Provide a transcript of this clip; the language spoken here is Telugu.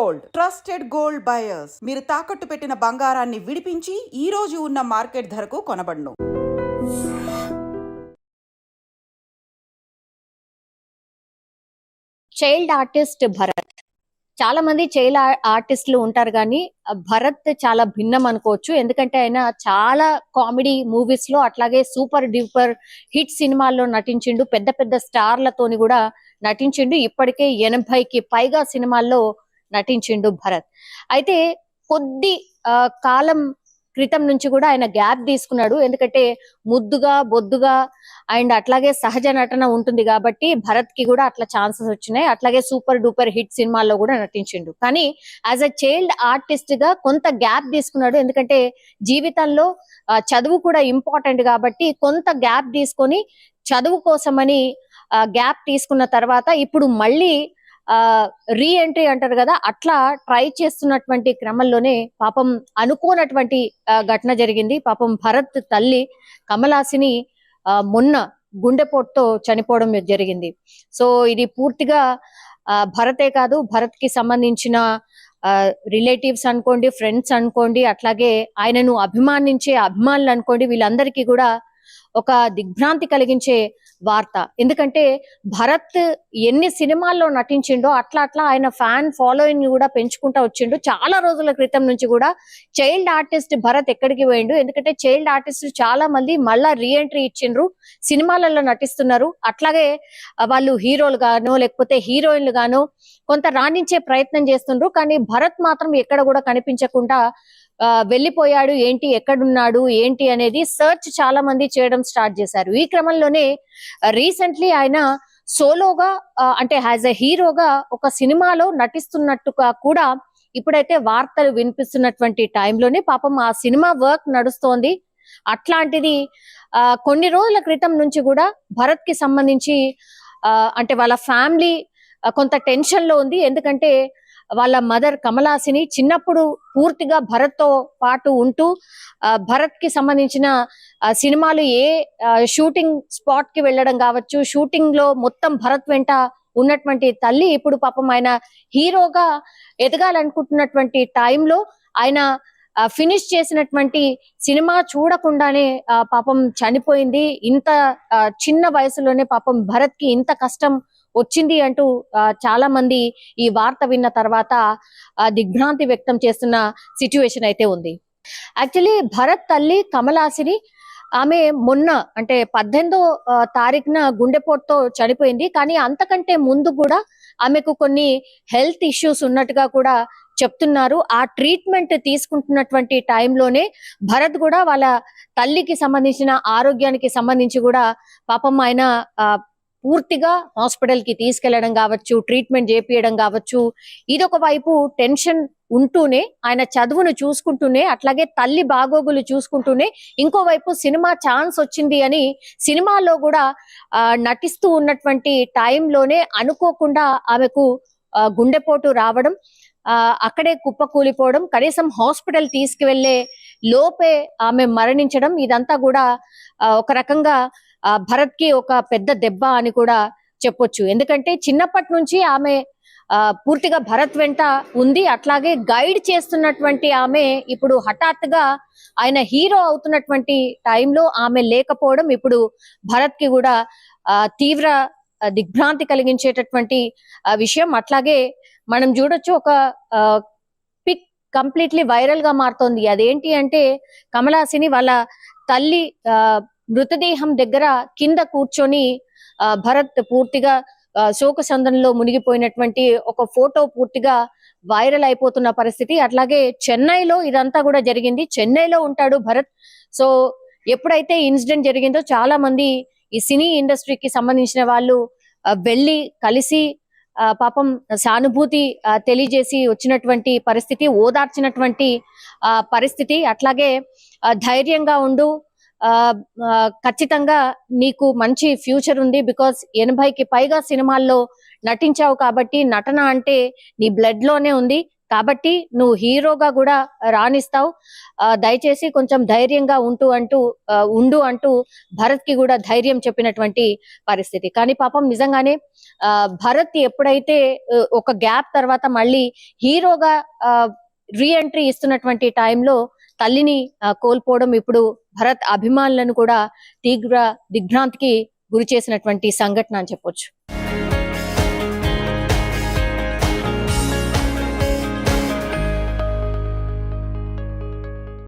Gold, trusted gold buyers. మీరు తాకట్టు పెట్టిన బంగారాన్ని విడిపించి ఈ రోజు ఉన్న మార్కెట్ ధరకు కొనబడును. Child artist Bharat. చాలా మంది చైల్డ్ ఆర్టిస్టులు ఉంటారు కానీ భరత్ చాలా భిన్నం అనుకోవచ్చు. ఎందుకంటే ఆయన చాలా కామెడీ మూవీస్ లో అట్లాగే సూపర్ డూపర్ హిట్ సినిమాల్లో నటించిండు. పెద్ద పెద్ద స్టార్లతోని కూడా నటించిండు. ఇప్పటికే 80కి పైగా సినిమాల్లో నటించిండు భరత్. అయితే కొద్ది కాలం క్రితం నుంచి కూడా ఆయన గ్యాప్ తీసుకున్నాడు. ఎందుకంటే ముద్దుగా బొద్దుగా అండ్ అట్లాగే సహజ నటన ఉంటుంది కాబట్టి భరత్ కి కూడా అట్లా ఛాన్సెస్ వచ్చినాయి. అట్లాగే సూపర్ డూపర్ హిట్ సినిమాల్లో కూడా నటించిండు. కానీ యాజ్ అ చైల్డ్ ఆర్టిస్ట్ గా కొంత గ్యాప్ తీసుకున్నాడు. ఎందుకంటే జీవితంలో చదువు కూడా ఇంపార్టెంట్ కాబట్టి కొంత గ్యాప్ తీసుకొని చదువు కోసమని గ్యాప్ తీసుకున్న తర్వాత ఇప్పుడు మళ్ళీ రీ ఎంట్రీ అంటారు కదా, అట్లా ట్రై చేస్తున్నటువంటి క్రమంలోనే పాపం అనుకోనటువంటి ఘటన జరిగింది. పాపం భరత్ తల్లి కమలాసిని మొన్న గుండెపోటుతో చనిపోవడం జరిగింది. సో ఇది పూర్తిగా భరతే కాదు, భరత్ కి సంబంధించిన రిలేటివ్స్ అనుకోండి, ఫ్రెండ్స్ అనుకోండి, అట్లాగే ఆయనను అభిమానించే అభిమానులు అనుకోండి, వీళ్ళందరికీ కూడా ఒక దిగ్భ్రాంతి కలిగించే వార్త. ఎందుకంటే భరత్ ఎన్ని సినిమాల్లో నటించిండో అట్లా ఆయన ఫ్యాన్ ఫాలోయింగ్ కూడా పెంచుకుంటా వచ్చిండు. చాలా రోజుల క్రితం నుంచి కూడా చైల్డ్ ఆర్టిస్ట్ భరత్ ఎక్కడికి పోయిండు. ఎందుకంటే చైల్డ్ ఆర్టిస్ట్ చాలా మంది మళ్ళా రీఎంట్రీ ఇచ్చిండ్రు, సినిమాలలో నటిస్తున్నారు. అట్లాగే వాళ్ళు హీరోలు గానో లేకపోతే హీరోయిన్లు గానో కొంత రాణించే ప్రయత్నం చేస్తుండ్రు. కానీ భరత్ మాత్రం ఎక్కడ కూడా కనిపించకుండా వెళ్ళిపోయాడు. ఏంటి, ఎక్కడున్నాడు ఏంటి అనేది సర్చ్ చాలా మంది చేయడం స్టార్ట్ చేశారు. ఈ క్రమంలోనే రీసెంట్లీ ఆయన సోలోగా అంటే యాజ్ ఎ హీరోగా ఒక సినిమాలో నటిస్తున్నట్టుగా కూడా ఇప్పుడైతే వార్తలు వినిపిస్తున్నటువంటి టైంలోనే పాపం ఆ సినిమా వర్క్ నడుస్తోంది. అట్లాంటిది కొన్ని రోజుల క్రితం నుంచి కూడా భరత్ కి సంబంధించి అంటే వాళ్ళ ఫ్యామిలీ కొంత టెన్షన్ లో ఉంది. ఎందుకంటే వాళ్ళ మదర్ కమలాసిని చిన్నప్పుడు పూర్తిగా భరత్ తో పాటు ఉంటూ భరత్ కి సంబంధించిన సినిమాలు ఏ షూటింగ్ స్పాట్ కి వెళ్ళడం కావచ్చు, షూటింగ్ లో మొత్తం భరత్ వెంట ఉన్నటువంటి తల్లి ఇప్పుడు పాపం ఆయన హీరోగా ఎదగాలనుకుంటున్నటువంటి టైంలో ఆయన ఫినిష్ చేసినటువంటి సినిమా చూడకుండానే పాపం చనిపోయింది. ఇంత చిన్న వయసులోనే పాపం భరత్ కి ఇంత కష్టం వచ్చింది అంటూ చాలా మంది ఈ వార్త విన్న తర్వాత దిగ్భ్రాంతి వ్యక్తం చేస్తున్న సిచ్యువేషన్ అయితే ఉంది. యాక్చువల్లీ భరత్ తల్లి కమలాసిని ఆమె మొన్న అంటే 18వ తారీఖున గుండెపోటుతో చనిపోయింది. కానీ అంతకంటే ముందు కూడా ఆమెకు కొన్ని హెల్త్ ఇష్యూస్ ఉన్నట్టుగా కూడా చెప్తున్నారు. ఆ ట్రీట్మెంట్ తీసుకుంటున్నటువంటి టైంలోనే భరత్ కూడా వాళ్ళ తల్లికి సంబంధించిన ఆరోగ్యానికి సంబంధించి కూడా పాపం ఆయన పూర్తిగా హాస్పిటల్ కి తీసుకెళ్లడం కావచ్చు, ట్రీట్మెంట్ చేపియడం కావచ్చు, ఇదొక వైపు టెన్షన్ ఉంటూనే ఆయన చదువును చూసుకుంటూనే అట్లాగే తల్లి బాగోగులు చూసుకుంటూనే ఇంకోవైపు సినిమా ఛాన్స్ వచ్చింది అని సినిమాలో కూడా నటిస్తూ ఉన్నటువంటి టైంలోనే అనుకోకుండా ఆమెకు గుండెపోటు రావడం, అక్కడే కుప్పకూలిపోవడం, కనీసం హాస్పిటల్ తీసుకువెళ్లే లోపే ఆమె మరణించడం, ఇదంతా కూడా ఒక రకంగా భరత్ కి ఒక పెద్ద దెబ్బ అని కూడా చెప్పొచ్చు. ఎందుకంటే చిన్నప్పటి నుంచి ఆమె పూర్తిగా భరత్ వెంట ఉంది. అట్లాగే గైడ్ చేస్తున్నటువంటి ఆమె ఇప్పుడు హఠాత్తుగా ఆయన హీరో అవుతున్నటువంటి టైంలో ఆమె లేకపోవడం ఇప్పుడు భరత్ కి కూడా తీవ్ర దిగ్భ్రాంతి కలిగించేటటువంటి విషయం. అట్లాగే మనం చూడొచ్చు ఒక పిక్ కంప్లీట్లీ వైరల్ గా మారుతోంది. అదేంటి అంటే కమలాసిని వాళ్ళ తల్లి మృతదేహం దగ్గర కింద కూర్చొని భరత్ పూర్తిగా శోకసందనంలో మునిగిపోయినటువంటి ఒక ఫోటో పూర్తిగా వైరల్ అయిపోతున్న పరిస్థితి. అట్లాగే చెన్నైలో ఇదంతా కూడా జరిగింది. చెన్నైలో ఉంటాడు భరత్. సో ఎప్పుడైతే ఇన్సిడెంట్ జరిగిందో చాలా మంది ఈ సినీ ఇండస్ట్రీకి సంబంధించిన వాళ్ళు వెళ్ళి కలిసి పాపం సానుభూతి తెలియజేసి వచ్చినటువంటి పరిస్థితి, ఓదార్చినటువంటి పరిస్థితి. అట్లాగే ధైర్యంగా ఉండు, ఖచ్చితంగా నీకు మంచి ఫ్యూచర్ ఉంది, బికాస్ 80కి పైగా సినిమాల్లో నటించావు కాబట్టి నటన అంటే నీ బ్లడ్ లోనే ఉంది, కాబట్టి నువ్వు హీరోగా కూడా రాణిస్తావు, దయచేసి కొంచెం ధైర్యంగా ఉండు అంటూ భరత్ కి కూడా ధైర్యం చెప్పినటువంటి పరిస్థితి. కానీ పాపం నిజంగానే భరత్ ఎప్పుడైతే ఒక గ్యాప్ తర్వాత మళ్ళీ హీరోగా రీ ఎంట్రీ ఇస్తున్నటువంటి టైంలో తల్లిని కోల్పోవడం ఇప్పుడు భరత్ అభిమానులను కూడా తీవ్ర దిగ్భ్రాంతికి గురి చేసినటువంటి సంఘటన అని చెప్పొచ్చు.